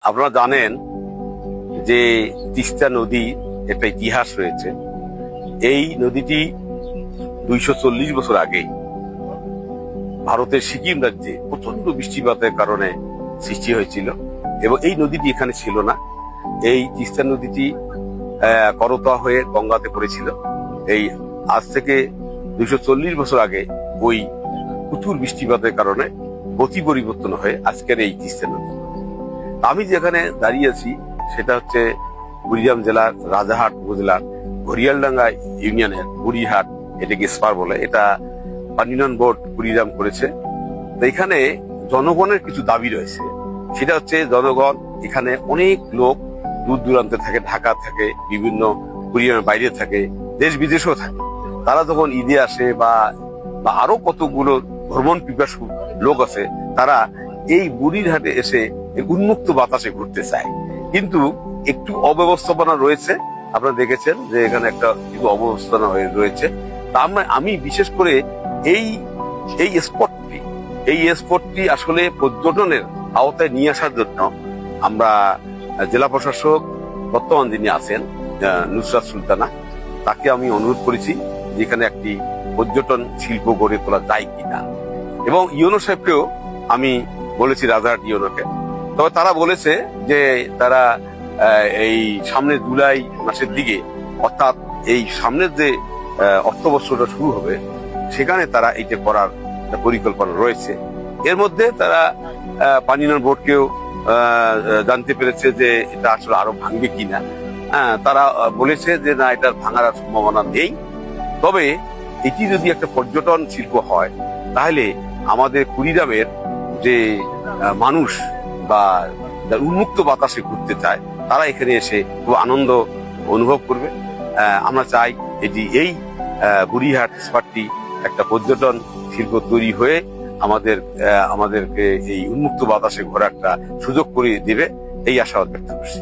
আপনারা জানেন যে তিস্তা নদী একটা ইতিহাস রয়েছে। এই নদীটি 240 বছর আগে ভারতের সিকিম রাজ্যে প্রচন্ড বৃষ্টিপাতের কারণে সৃষ্টি হয়েছিল এবং এই নদীটি এখানে ছিল না। এই তিস্তা নদীটি করতোয়া হয়ে গঙ্গাতে পড়েছিল। এই আজ থেকে 240 বছর আগে ওই প্রচুর বৃষ্টিপাতের কারণে গতি পরিবর্তন হয়ে আজকের এই তিস্তা নদী। আমি যেখানে দাঁড়িয়ে আছি সেটা হচ্ছে কুড়িগ্রাম জেলার রাজারহাট উপজেলার ঘড়িয়ালডাঙ্গা ইউনিয়নের বুড়িহাট, এটাকে স্পার বলে। এটা পানি উন্নয়ন বোর্ড কুড়িগ্রাম করেছে। তো এখানে জনগণের কিছু দাবি রয়েছে। সেটা হচ্ছে জনগণ এখানে অনেক লোক দূর দূরান্তে থাকে, ঢাকা থাকে, বিভিন্ন কুড়িগ্রামের বাইরে থাকে, দেশ বিদেশেও থাকে। তারা যখন ঈদে আসে বা আরো কতগুলো ভ্রমণ পিপাসু লোক আছে, তারা এই বুড়িরহাটে এসে উন্মুক্ত বাতাসে ঘুরতে চায়, কিন্তু একটু অব্যবস্থাপনা রয়েছে। আপনারা দেখেছেন যে এখানে একটা কিছু অব্যবস্থাপনা রয়েছে। তা আমি বিশেষ করে এই স্পটটি আসলে পর্যটনের আওতায় নিয়ে আসার জন্য আমরা জেলা প্রশাসক বর্তমান যিনি আছেন নুসরাত সুলতানা, তাকে আমি অনুরোধ করেছি যেখানে একটি পর্যটন শিল্প গড়ে তোলা যায় কিনা, এবং ইউনো সাহেবকেও আমি বলেছি, রাজারহাট ইউনোকে। তবে তারা বলেছে যে তারা এই সামনে জুলাই মাসের দিকে, অর্থাৎ এই সামনের যে অর্থবর্ষটা শুরু হবে, সেখানে তারা এইটা করার পরিকল্পনা রয়েছে। এর মধ্যে তারা পানি উন্নয়ন বোর্ডকেও জানতে পেরেছে যে এটা আসলে আরো ভাঙবে কিনা। তারা বলেছে যে না, এটার ভাঙার সম্ভাবনা নেই। তবে এটি যদি একটা পর্যটন শিল্প হয়, তাহলে আমাদের কুড়িগ্রামের যে মানুষ বা উন্মুক্ত বাতাসে ঘুরতে চায়, তারা এখানে এসে খুব আনন্দ অনুভব করবে। আমরা চাই এটি এই বুড়িহাট স্পটটি একটা পর্যটন শিল্প তৈরি হয়ে আমাদেরকে এই উন্মুক্ত বাতাসে ঘোরার একটা সুযোগ করে দিবে, এই আশাবাদ ব্যক্ত করছি।